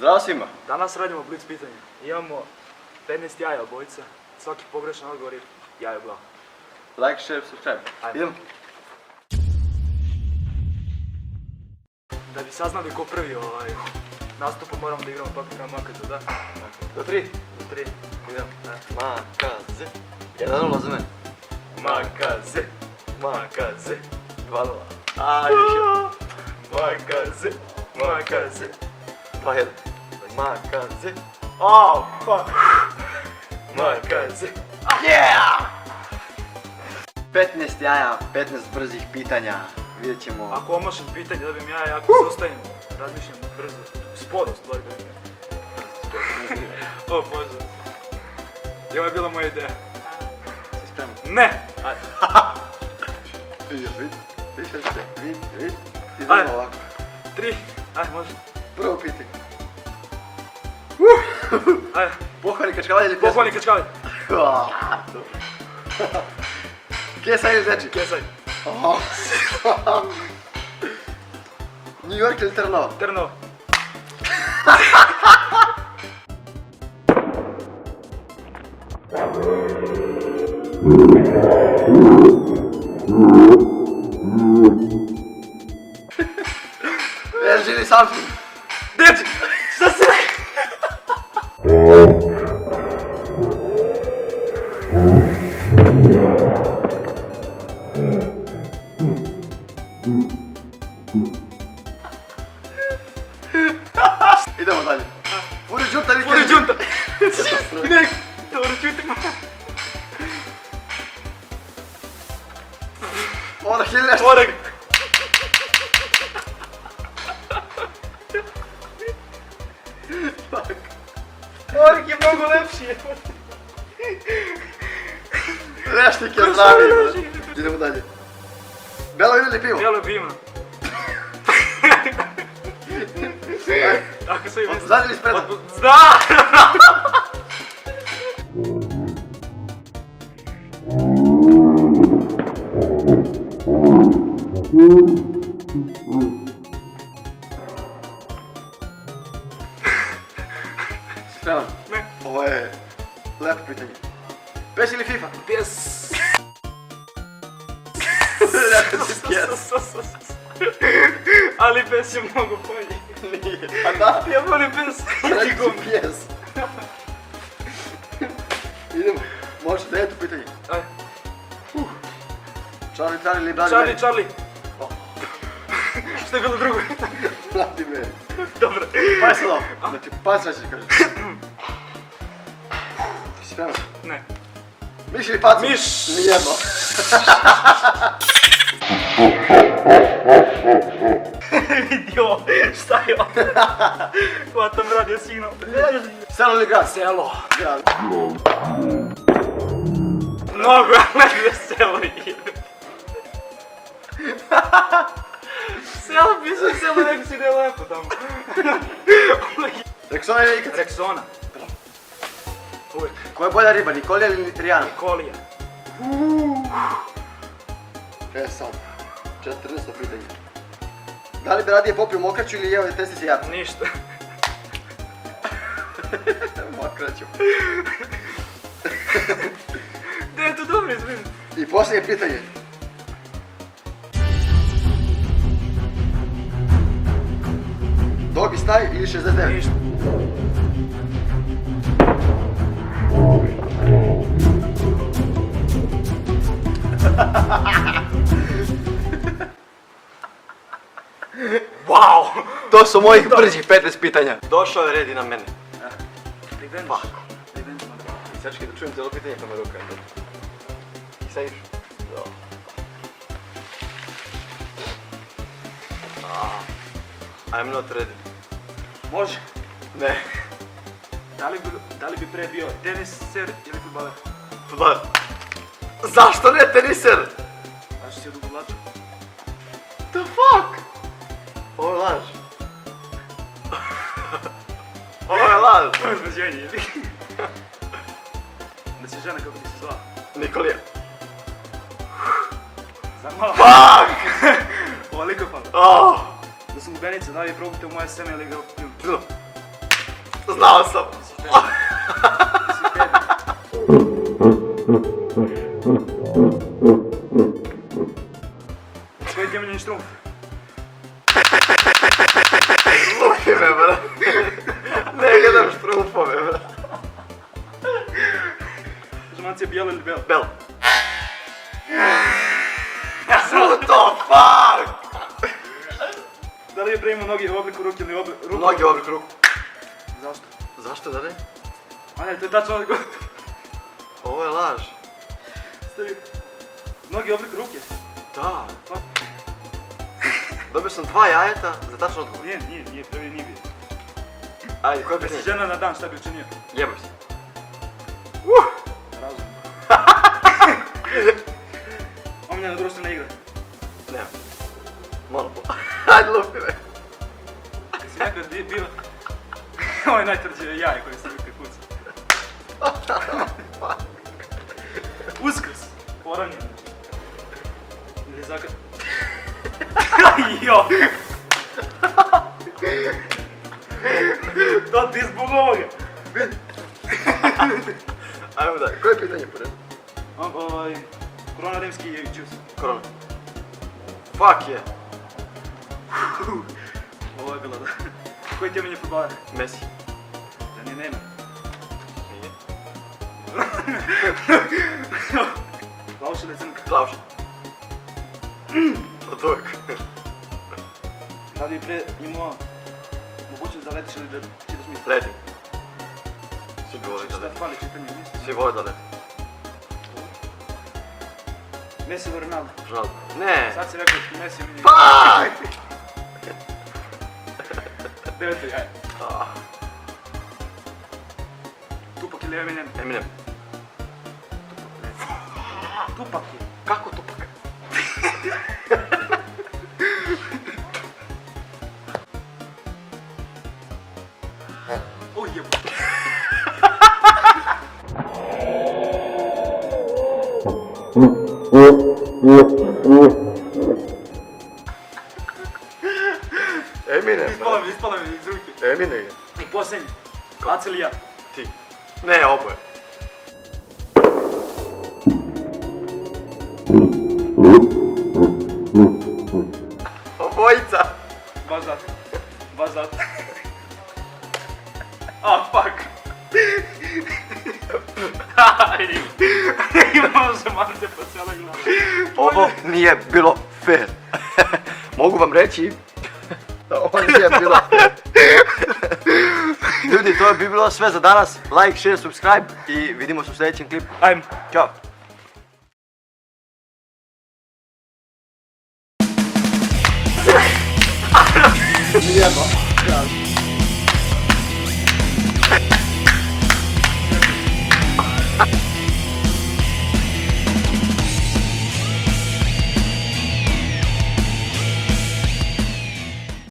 Zdravo svima. Danas radimo blic pitanje. Imamo 15 jaja obojica. Svaki pogrešan odgovor je jajo glav. Like, share, subscribe. Ajde. Idemo. Da bi saznali ko prvi nastupa moramo da igramo papir na makaze, da? Do 3. Do 3. Idemo. Makaze. 1-0 za mene. Makaze. Makaze. 2-0. A, još je. Makaze. Makaze. 2-1. Makaze. Oh, fuck. Makaze. Yeah! 15 jaja, 15 brzih pitanja. Vidjet ćemo. Ako omašam pitanje dobijem jaja, ako se ostavim, razmišljam brzo. Sporo stvari dobijem jaja. O Bože. I ovo je bila moja ideja. Si spreman? Ne! Ajde. Vidi. Idemo ovako. 3. Ajde, može. Prvo pitanje. Ajde. Pohvalni kačkavalj ili pjesma? Pohvalni kačkavalj. Kesa ili zeči? Kesaj. New York ili Trnava? Trnava. LG ili Samsung? Djeci! Šta si rekao? Idemo dalje. Furi džunta ili Furi džunta! Ne, dobro čutim. Orah ili nešto? Orah! Orah je mnogo lepši. Lešnik je zdraviji. Idemo dalje. Belo vino ili pivo? Belo vino. Ako se ime... Odzad ili spredan? Zda! Spreman? Ne. Ovo je lepo pitanje. PES ili FIFA? Pjes... Rekao si pjes. Ali pes je mnogo bolji. Nije. A da? Ja volim pes. Rekao si pjes. Idemo. Možete da je to pitanje. Ajde. Charlie ili Bloody Charlie, Mary? Charlie. Što je bilo drugo? Bloody Mary. Dobro. Pa je sad ovo. Znači, pa sve ćeš kažem. Ti si spreman? Ne. Miš ili pacu? Miš. Nijedno. Vidio, šta je ovo? Hvatam radio signal. Selo ili grad? Selo. Grad. Mnogo je lepše selo je. Selo piše selo, neko si da je lepo tamo. Rexona ili Ikac? Rexona. Uvijek. Koja je bolja riba, Nikolija ili Trijana? Nikolija. E sad, 40 pitanje. Da li bi radije popio mokraću ili jeo testice jaca? Ništa. Mokraću. Da je to dobro izvijem. I posljednje pitanje. Doggy style ili 69? Ništa. Wow! To su mojih brzih 15 pitanja. Došao je red i na mene. Revenge. Pa. Revenge man. I sad čekaj da čujem cijelo pitanje pa me ruka. I sad iš? Da. I'm not ready. Može. Ne. Da li bi pre bio teniser ili futbaler? Futbaler. Zašto ne teniser? A što si odugovlačio? The fuck? Ovo je laž. Ovo je laž. To je zbađenje, jebi. Da si žena kako bi se zvala. Nikolija. Znam malo. Fuck! Ovoliko pa. Oh. Da sam u Benice, da li probujte u moje seme ili ga... Znao sam. Koji ti je omiljeni štrumf? Luki me, bra. Ne gledam štrumfove, bra. Žemancija bijela ili bela? Bela. Žuto, fuck! Da li je pre imao noge u obliku ruke ili ruku? Noge u oblik ruku. Zašto? Zašto da ne? A ne, to je tačno odgovor. Ovo je laž. Stavi. Noge u oblik ruke? Da. Pa? Dobio sam 2 jajeta za tačno odgovor. Nije, prvi nije bio. Ajde, koje Da si pitanje? žena na dan, šta bi učinio? Jebam se. Razum. Omiljena društvena igra. Nemam. Monopol. Ajde, lupi me. Jesi nekad bio... Ovo je najtvrđe jaje koje se uvijek kuca. Uskrs. Poranjen. Ili zakad... Jo! To ti zbog ovoga. Ajmo dalje. Koje pitanje po redu? Korona rimski je čus. Korona. Fuck je. Ovo je bilo da. Koji ti je omiljeni fudbaler? Messi. Da nije nema. Nije. Lauš ili crnka? Klauš. Od uvijek. Da li je pre imao mogućnost da letiš ili da čitaš misli? Letim. Svi bi volili da Šta letim. fali čitanje misli? Svi vole da letim. Messi ili Ronaldo? Ronaldo. Ne. Sad si rekao da Messi omiljeni. Fuck! Deveto jaje. Ah, Tupak ili Eminem? Eminem. Tupak je. Kako tupak? O jebo. Eminem. Ispala mi iz ruke. Eminem je. I posljednji. Laci ili ja? Ti. Ne, oboje. Obojica. Baš zato. Ah, fuck. Imao žemance po cijeloj glavi. Ovo nije bilo fair. Mogu vam reći da ovo nije bilo fair. Ljudi, to bi bilo sve za danas. Like, share, subscribe i vidimo se u sljedećem klipu. Ajmo. Ćao. Jebo.